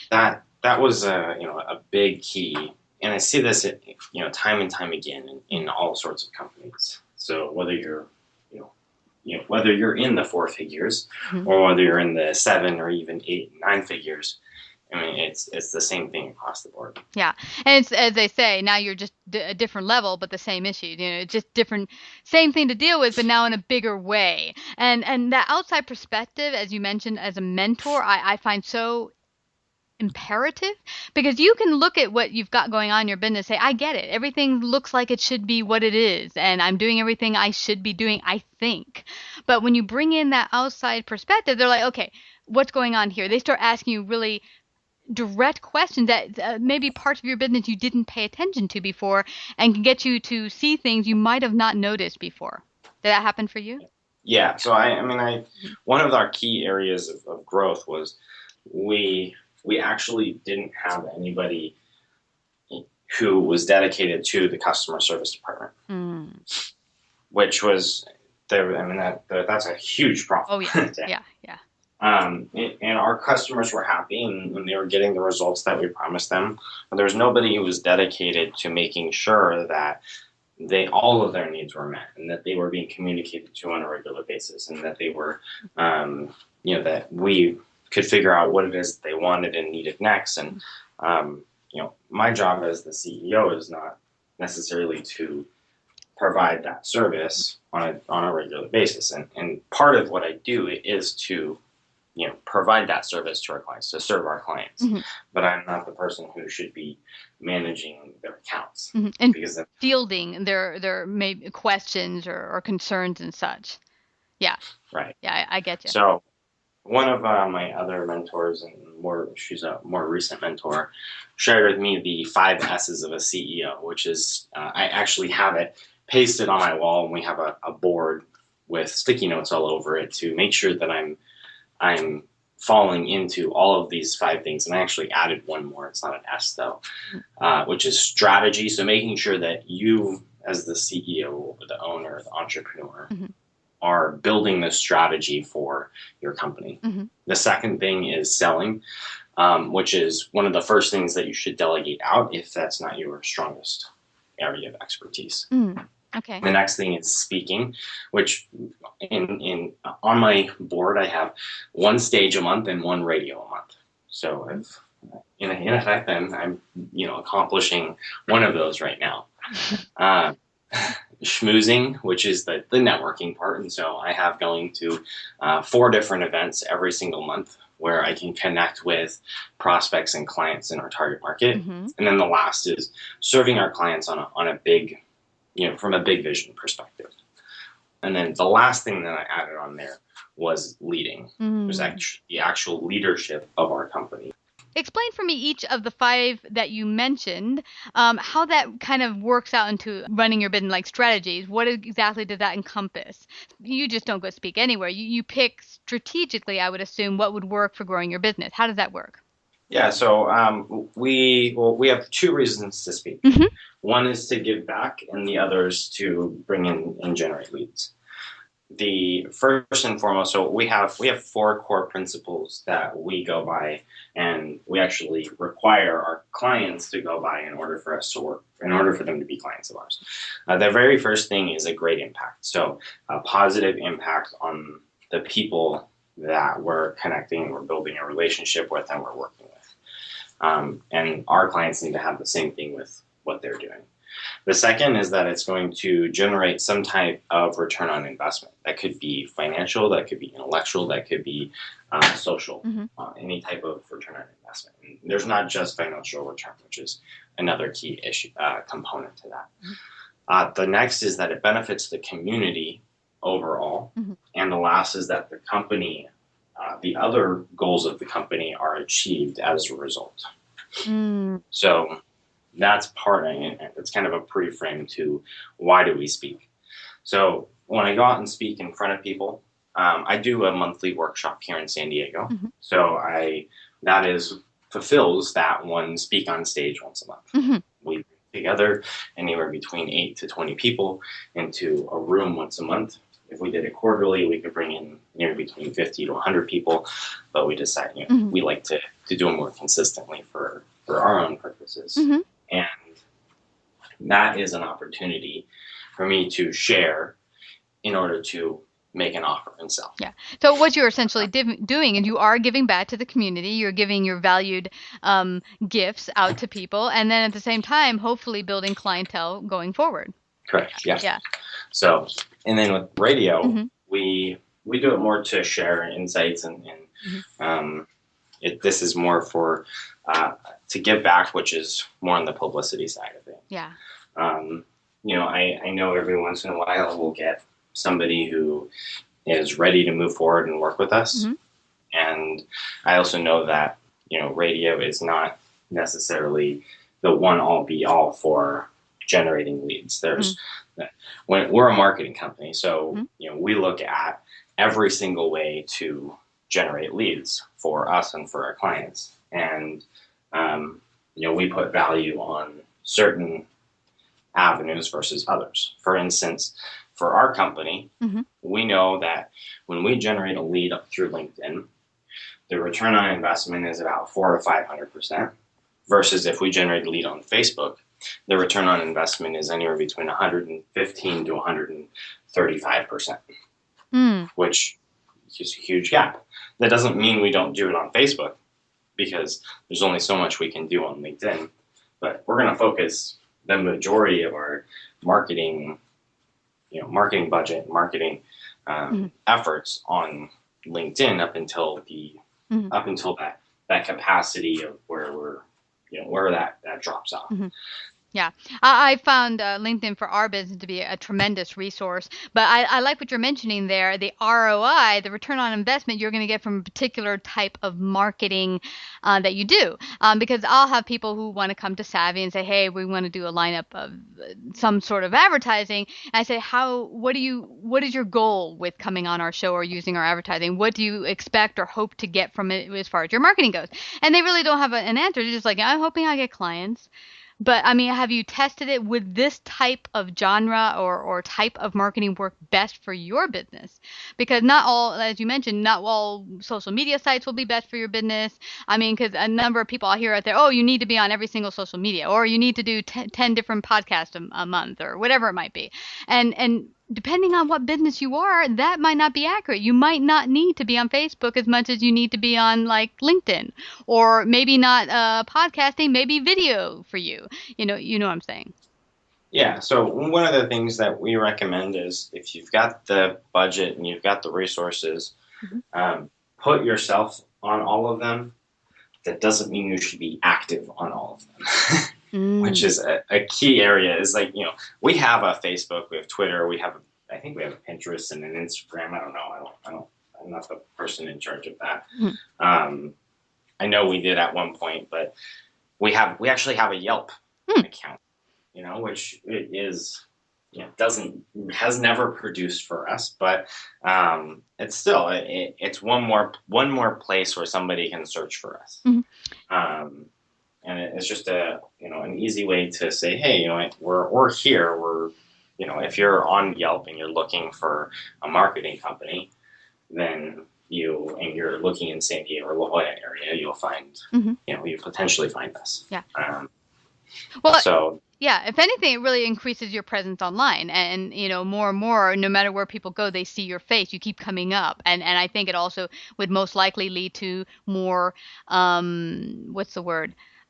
S5: that was a big key, and I see this time and time again in all sorts of companies. So whether you're whether you're in the 4 figures or whether you're in the 7 or even 8, 9 figures, I mean, it's the same thing across the board.
S2: Yeah. And it's, as they say, now you're just a different level, but the same issue, just different, same thing to deal with, but now in a bigger way. And that outside perspective, as you mentioned, as a mentor, I find so imperative, because you can look at what you've got going on in your business, say, I get it. Everything looks like it should be what it is, and I'm doing everything I should be doing, I think. But when you bring in that outside perspective, they're like, okay, what's going on here? They start asking you really direct questions that maybe parts of your business you didn't pay attention to before, and can get you to see things you might have not noticed before. Did that happen for you?
S5: Yeah. So one of our key areas of growth was we actually didn't have anybody who was dedicated to the customer service department, which was that's a huge problem.
S2: Oh yeah, yeah.
S5: And our customers were happy, and they were getting the results that we promised them. But there was nobody who was dedicated to making sure that all of their needs were met, and that they were being communicated to on a regular basis, and that they were, that we could figure out what it is they wanted and needed next. And my job as the CEO is not necessarily to provide that service on a regular basis. And part of what I do is to provide that service to our clients, to serve our clients. But I'm not the person who should be managing their accounts.
S2: And because fielding their maybe questions or concerns and such. Yeah.
S5: Right.
S2: Yeah, I get you.
S5: So one of my other mentors, she's a more recent mentor, shared with me the 5 S's of a CEO, which is, I actually have it pasted on my wall, and we have a board with sticky notes all over it to make sure that I'm falling into all of these 5 things. And I actually added one more. It's not an S though, which is strategy. So making sure that you, as the CEO or the owner, the entrepreneur, are building the strategy for your company. The second thing is selling, which is one of the first things that you should delegate out if that's not your strongest area of expertise.
S2: Okay.
S5: The next thing is speaking, which on my board I have one stage a month and one radio a month. So if in effect I'm accomplishing one of those right now. Schmoozing, which is the networking part, and so I have going to 4 different events every single month where I can connect with prospects and clients in our target market.
S2: Mm-hmm.
S5: And then the last is serving our clients on a big, from a big vision perspective. And then the last thing that I added on there was leading.
S2: Mm-hmm.
S5: It was the actual leadership of our company.
S2: Explain for me each of the 5 that you mentioned, how that kind of works out into running your business, like strategies. What exactly does that encompass? You just don't go speak anywhere. You pick strategically, I would assume, what would work for growing your business. How does that work?
S5: Yeah, so we have 2 reasons to speak.
S2: Mm-hmm.
S5: One is to give back, and the other is to bring in and generate leads. The first and foremost, so we have 4 core principles that we go by, and we actually require our clients to go by in order for us to work, in order for them to be clients of ours. The very first thing is a great impact. So a positive impact on the people that we're connecting, we're building a relationship with, and we're working with. And our clients need to have the same thing with what they're doing. The second is that it's going to generate some type of return on investment. That could be financial, that could be intellectual, that could be social,
S2: mm-hmm.
S5: Any type of return on investment. And there's not just financial return, which is another key component to that. Mm-hmm. The next is that it benefits the community overall. Mm-hmm. And the last is that the company, the other goals of the company are achieved as a result. Mm. So that's part of it. It's kind of a pre-frame to why do we speak. So when I go out and speak in front of people, I do a monthly workshop here in San Diego. Mm-hmm. So fulfills that one speak on stage once a month. Mm-hmm. We bring together anywhere between 8 to 20 people into a room once a month. If we did it quarterly, we could bring in anywhere between 50 to 100 people, but we decided mm-hmm. we like to do it more consistently for our own purposes. Mm-hmm. And that is an opportunity for me to share in order to make an offer and sell.
S2: Yeah. So what you're essentially doing, and you are giving back to the community, you're giving your valued gifts out to people, and then at the same time, hopefully building clientele going forward.
S5: Correct. Yeah. Yeah. So, and then with radio, mm-hmm. we do it more to share insights and mm-hmm. This is more for to give back, which is more on the publicity side of it.
S2: Yeah.
S5: I know every once in a while we'll get somebody who is ready to move forward and work with us. Mm-hmm. And I also know that, radio is not necessarily the one all be all for generating leads. There's mm-hmm. when we're a marketing company, so mm-hmm. We look at every single way to generate leads for us and for our clients. And, we put value on certain avenues versus others. For instance, for our company, mm-hmm. we know that when we generate a lead up through LinkedIn, the return on investment is about 400 to 500%, versus if we generate a lead on Facebook, the return on investment is anywhere between 115 to 135%, which is a huge gap. That doesn't mean we don't do it on Facebook, because there's only so much we can do on LinkedIn, but we're going to focus the majority of our marketing budget, marketing mm-hmm. efforts on LinkedIn up until that capacity of where that drops off.
S2: Mm-hmm. Yeah, I found LinkedIn for our business to be a tremendous resource. But I like what you're mentioning there, the ROI, the return on investment you're going to get from a particular type of marketing that you do. Because I'll have people who want to come to Savvy and say, hey, we want to do a lineup of some sort of advertising. And I say, what is your goal with coming on our show or using our advertising? What do you expect or hope to get from it as far as your marketing goes? And they really don't have an answer. They're just like, I'm hoping I get clients. But I mean, have you tested it? Would this type of genre or type of marketing work best for your business? Because not all, as you mentioned, not all social media sites will be best for your business. I mean, because a number of people I hear out there, oh, you need to be on every single social media, or you need to do 10 different podcasts a month, or whatever it might be. And depending on what business you are, that might not be accurate. You might not need to be on Facebook as much as you need to be on like LinkedIn, or maybe not podcasting, maybe video for you. You know what I'm saying?
S5: Yeah. So one of the things that we recommend is if you've got the budget and you've got the resources, put yourself on all of them. That doesn't mean you should be active on all of them. Which is a key area. Is like, we have a Facebook, we have Twitter, I think we have a Pinterest and an Instagram. I don't know. I'm not the person in charge of that. I know we did at one point, but we actually have a Yelp account, which is, has never produced for us, but it's still, it's one more place where somebody can search for us. And it's just an easy way to say, hey, we're here. If you're on Yelp and you're looking for a marketing company, then you're looking in San Diego or La Jolla area, you'll find, you potentially find us.
S2: Yeah.
S5: Yeah,
S2: if anything, it really increases your presence online, and more and more, no matter where people go, they see your face. You keep coming up, and I think it also would most likely lead to more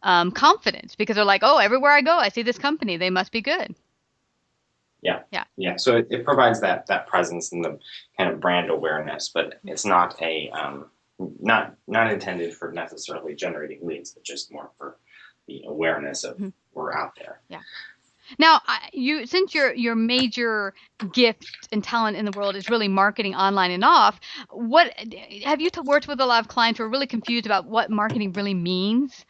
S2: confidence, because they're like, oh, everywhere I go, I see this company. They must be good. Yeah. So it provides that presence and the kind of brand awareness, but it's not not intended for necessarily generating leads, but just more for the awareness of we're out there. Yeah. Now, since your major gift and talent in the world is really marketing online and off, what have you worked with a lot of clients who are really confused about what marketing really means?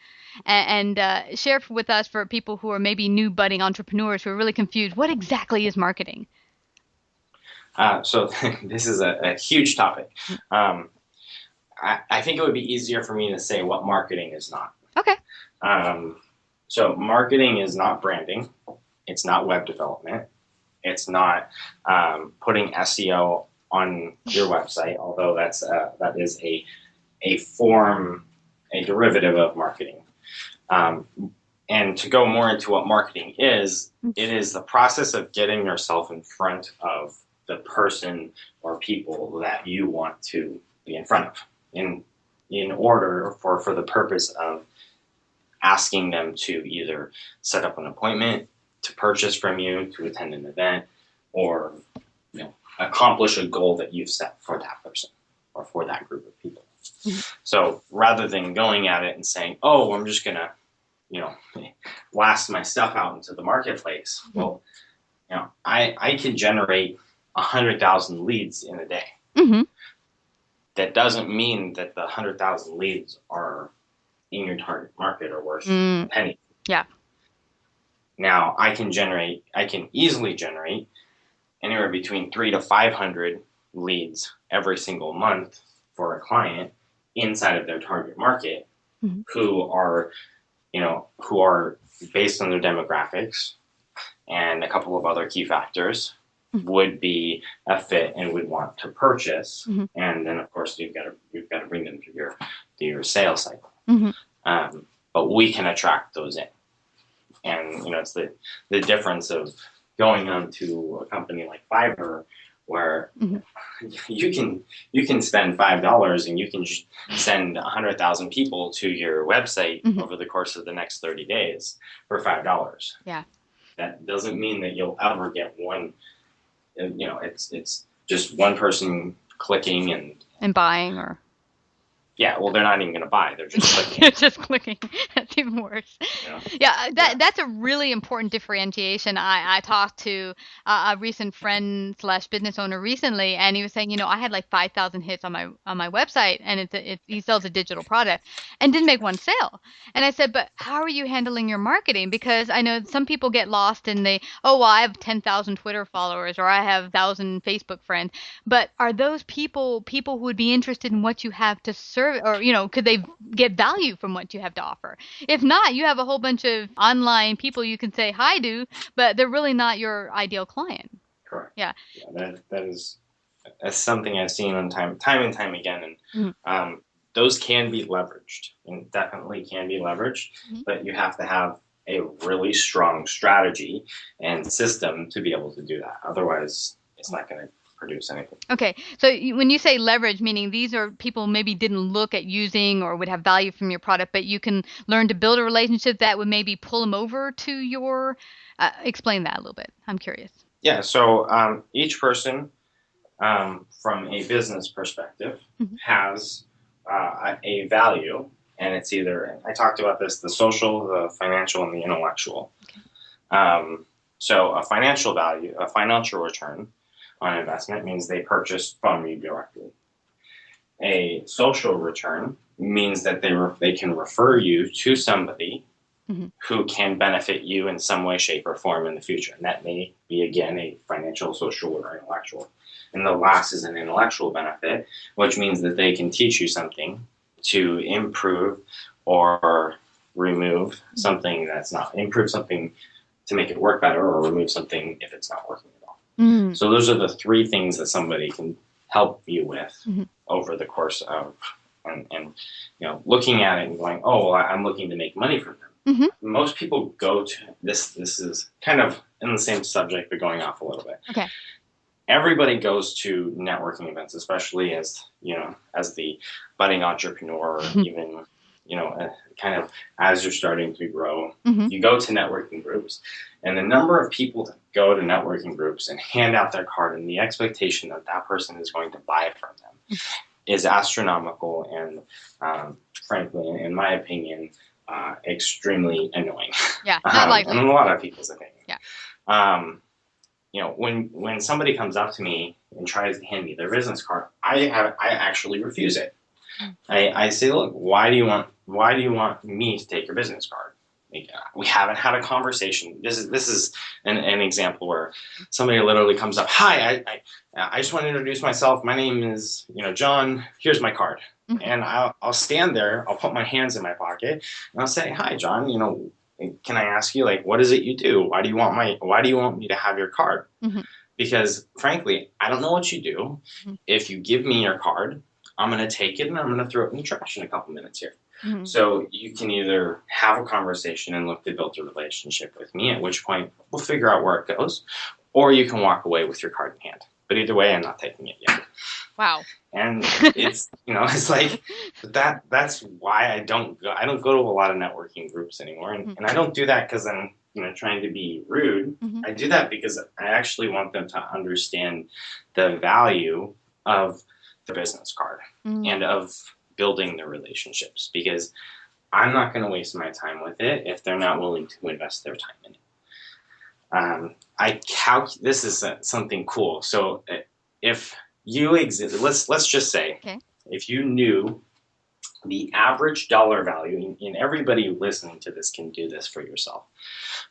S2: And share with us, for people who are maybe new budding entrepreneurs who are really confused, what exactly is marketing?
S5: So this is a huge topic. I think it would be easier for me to say what marketing is not.
S2: Okay.
S5: So marketing is not branding. It's not web development. It's not putting SEO on your website, although that is a form, a derivative of marketing. And to go more into what marketing is, it is the process of getting yourself in front of the person or people that you want to be in front of, in order for the purpose of asking them to either set up an appointment, to purchase from you, to attend an event, or accomplish a goal that you've set for that person or for that group of people. So rather than going at it and saying, oh, I'm just gonna blast my stuff out into the marketplace, well, I can generate 100,000 leads in a day. That doesn't mean that the 100,000 leads are in your target market or worth a penny.
S2: Yeah.
S5: Now I can easily generate anywhere between 300 to 500 leads every single month for a client inside of their target market, who are based on their demographics and a couple of other key factors would be a fit and would want to purchase. And then of course you've got to bring them to your sales cycle. But we can attract those in. And it's the difference of going on to a company like Fiverr, where you can spend $5 and you can send 100,000 people to your website over the course of the next 30 days for $5.
S2: Yeah.
S5: That doesn't mean that you'll ever get one. It's just one person clicking and
S2: buying, or.
S5: Yeah, well, they're not even going to buy. They're just clicking.
S2: They're just clicking. That's even worse. That's a really important differentiation. I talked to a recent friend / business owner recently, and he was saying, I had like 5,000 hits on my website, and he sells a digital product, and didn't make one sale. And I said, but how are you handling your marketing? Because I know some people get lost in I have 10,000 Twitter followers, or I have 1,000 Facebook friends. But are those people who would be interested in what you have to serve? Or, could they get value from what you have to offer? If not, you have a whole bunch of online people you can say hi to, but they're really not your ideal client.
S5: Correct.
S2: Yeah.
S5: That's something I've seen on time and time again, and those can be leveraged, and definitely can be leveraged, but you have to have a really strong strategy and system to be able to do that. Otherwise, it's not going to produce anything.
S2: Okay. So when you say leverage, meaning these are people maybe didn't look at using or would have value from your product, but you can learn to build a relationship that would maybe pull them over to your, explain that a little bit. I'm curious.
S5: Yeah. So each person from a business perspective has a value, and it's either, I talked about this, the social, the financial, and the intellectual. Okay. So a financial value, a financial return on investment means they purchased from you directly. A social return means that they can refer you to somebody who can benefit you in some way, shape, or form in the future. And that may be, again, a financial, social, or intellectual. And the last is an intellectual benefit, which means that they can teach you something to improve or remove something that's not, improve something to make it work better, or remove something if it's not working at all. So those are the three things that somebody can help you with over the course of, and looking at it and going, oh, well, I'm looking to make money from them. Most people go to this is kind of in the same subject, but going off a little bit.
S2: Okay.
S5: Everybody goes to networking events, especially as the budding entrepreneur, or even, kind of as you're starting to grow, you go to networking groups, and the number of people that go to networking groups and hand out their card and the expectation that that person is going to buy from them is astronomical, and frankly, in my opinion, extremely annoying.
S2: Yeah, not likely.
S5: And in a lot of people's opinion.
S2: Yeah.
S5: When somebody comes up to me and tries to hand me their business card, I actually refuse it. I say, look, why do you want me to take your business card? We haven't had a conversation. This is an example where somebody literally comes up, hi, I just want to introduce myself. My name is John. Here's my card. And I'll stand there. I'll put my hands in my pocket and I'll say, hi, John. Can I ask you, what is it you do? Why do you want me to have your card? Because frankly, I don't know what you do. If you give me your card, I'm going to take it and I'm going to throw it in the trash in a couple minutes here. So you can either have a conversation and look to build a relationship with me, at which point we'll figure out where it goes, or you can walk away with your card in hand. But either way, I'm not taking it yet.
S2: Wow.
S5: And it's, it's like that's why I don't go to a lot of networking groups anymore. And I don't do that because I'm, trying to be rude. I do that because I actually want them to understand the value of the business card and of building the relationships, because I'm not going to waste my time with it if they're not willing to invest their time in it. This is something cool. So if you exist, let's just say, if you knew the average dollar value, and everybody listening to this can do this for yourself,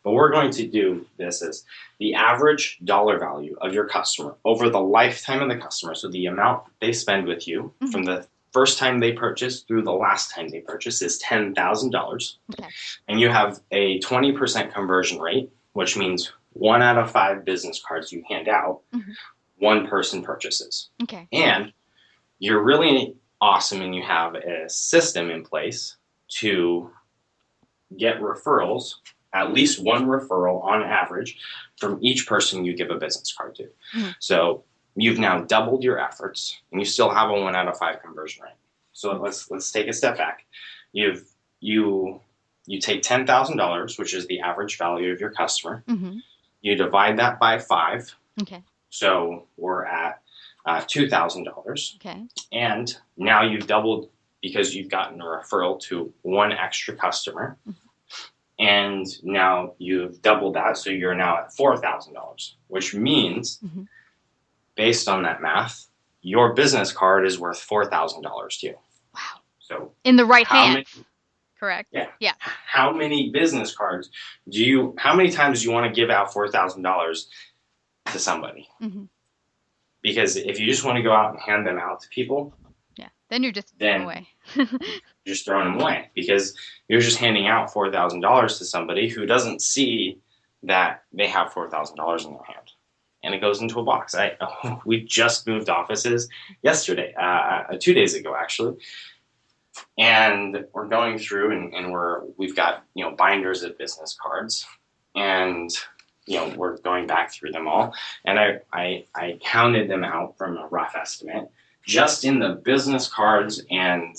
S5: but we're going to do this as the average dollar value of your customer over the lifetime of the customer. So the amount they spend with you from the first time they purchase through the last time they purchase is $10,000. And you have a 20% conversion rate, which means 1 out of 5 business cards you hand out, one person purchases. And you're really awesome and you have a system in place to get referrals, at least one referral on average, from each person you give a business card to. So you've now doubled your efforts, and you still have a 1 out of 5 conversion rate. So let's take a step back. You take $10,000, which is the average value of your customer. You divide that by 5. So we're at $2,000. And now you've doubled because you've gotten a referral to one extra customer. And now you've doubled that, so you're now at $4,000, which means, based on that math, your business card is worth $4,000 to you.
S2: Wow.
S5: So
S2: in the right hand. Correct.
S5: Yeah. How many business cards how many times do you want to give out $4,000 to somebody? Because if you just want to go out and hand them out to people,
S2: then you're just giving away.
S5: just throwing them away because you're just handing out $4,000 to somebody who doesn't see that they have $4,000 in their hand. And it goes into a box. We just moved offices yesterday, 2 days ago, actually. And we're going through and we've got, binders of business cards, and, we're going back through them all. And I counted them out from a rough estimate just in the business cards and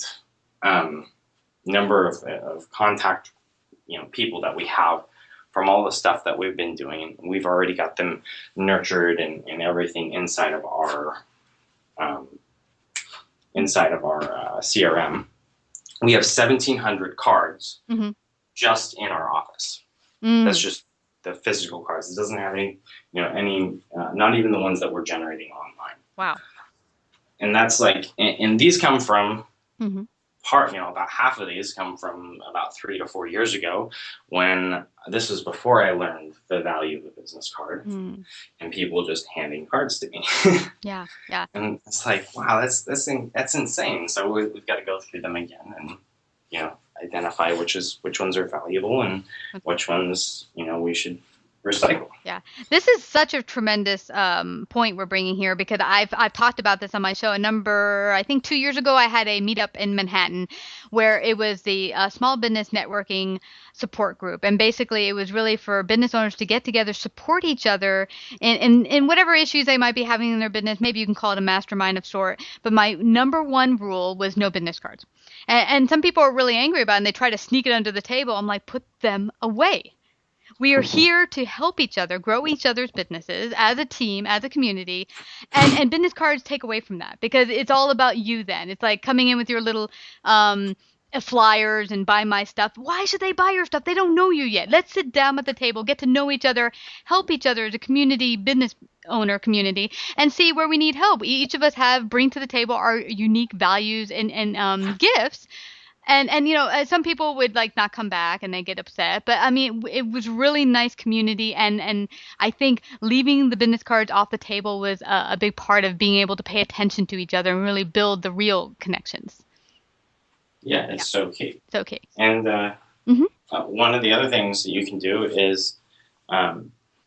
S5: number of contact, people that we have from all the stuff that we've been doing. We've already got them nurtured and everything inside of our CRM. We have 1,700 cards just in our office. That's just the physical cards. It doesn't have any, not even the ones that we're generating online.
S2: Wow.
S5: And that's and these come from about half of these come from about 3 to 4 years ago, when this was before I learned the value of the business card and people just handing cards to me.
S2: Yeah.
S5: And it's wow, that's insane. So we've got to go through them again and, identify which ones are valuable and which ones, we should recycle.
S2: Yeah, this is such a tremendous point we're bringing here, because I've talked about this on my show I think 2 years ago. I had a meetup in Manhattan where it was the small business networking support group, and basically it was really for business owners to get together, support each other in whatever issues they might be having in their business. Maybe you can call it a mastermind of sort, but my number one rule was no business cards. And some people are really angry about it and they try to sneak it under the table. I'm like, put them away. We are here to help each other, grow each other's businesses as a team, as a community, and business cards take away from that, because it's all about you then. It's like coming in with your little flyers and buy my stuff. Why should they buy your stuff? They don't know you yet. Let's sit down at the table, get to know each other, help each other as a community, business owner community, and see where we need help. Each of us bring to the table our unique values and gifts. And some people would not come back and they get upset, but I mean, it was really nice community, and I think leaving the business cards off the table was a big part of being able to pay attention to each other and really build the real connections.
S5: Yeah, it's so key.
S2: So key.
S5: And one of the other things that you can do is,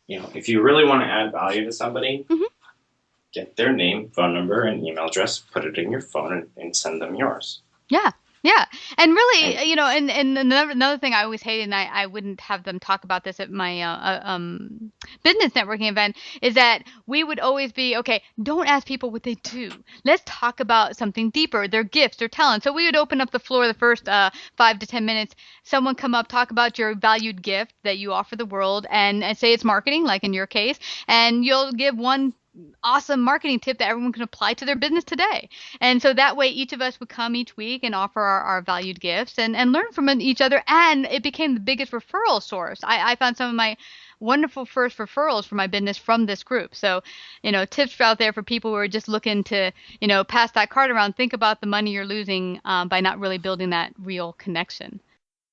S5: if you really want to add value to somebody, get their name, phone number, and email address, put it in your phone, and send them yours.
S2: Yeah. Yeah. And really, and another thing I always hated, and I wouldn't have them talk about this at my business networking event, is that we would always be, okay, don't ask people what they do. Let's talk about something deeper, their gifts, their talents. So we would open up the floor the first 5 to 10 minutes. Someone come up, talk about your valued gift that you offer the world, and say it's marketing, like in your case, and you'll give one awesome marketing tip that everyone can apply to their business today. And so that way each of us would come each week and offer our valued gifts and learn from each other. And it became the biggest referral source. I found some of my wonderful first referrals for my business from this group. So, tips out there for people who are just looking to, pass that card around. Think about the money you're losing by not really building that real connection.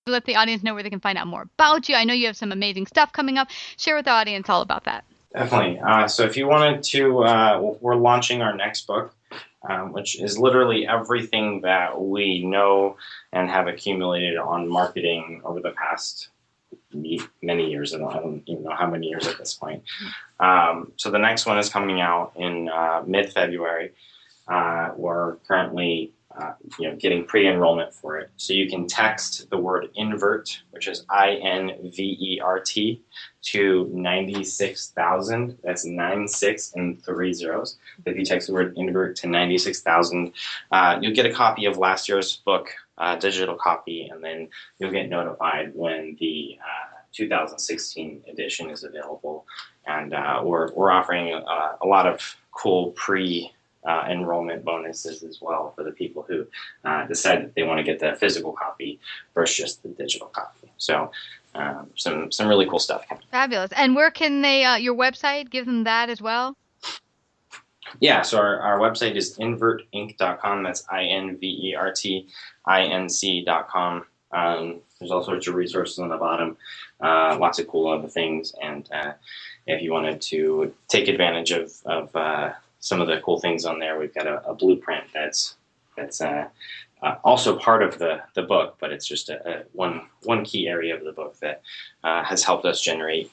S2: Let the audience know where they can find out more about you. I know you have some amazing stuff coming up. Share with the audience all about that.
S5: Definitely. So if you wanted to, we're launching our next book, which is literally everything that we know and have accumulated on marketing over the past many years. I don't even know how many years at this point. So the next one is coming out in mid-February. We're currently getting pre-enrollment for it. So you can text the word invert, which is INVERT, to 96,000. That's 96 and 3 zeros. If you text the word invert to 96,000, you'll get a copy of last year's book, digital copy, and then you'll get notified when the 2016 edition is available. And we're offering a lot of cool enrollment bonuses as well for the people who decide that they want to get the physical copy versus just the digital copy. So some really cool stuff coming.
S2: Fabulous. And where can they, your website, give them that as well?
S5: Yeah, so our website is invertinc.com. That's INVERTINC.com. There's all sorts of resources on the bottom, lots of cool other things. And if you wanted to take advantage of some of the cool things on there, we've got a blueprint that's that's also part of the book, but it's just one key area of the book that has helped us generate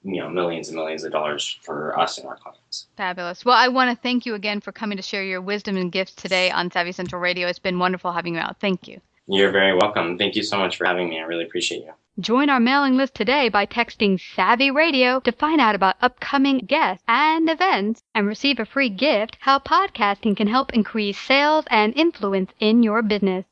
S5: millions and millions of dollars for us and our clients.
S2: Fabulous. Well, I want to thank you again for coming to share your wisdom and gifts today on Savvy Central Radio. It's been wonderful having you out. Thank you.
S5: You're very welcome. Thank you so much for having me. I really appreciate you.
S2: Join our mailing list today by texting Savvy Radio to find out about upcoming guests and events and receive a free gift, how podcasting can help increase sales and influence in your business.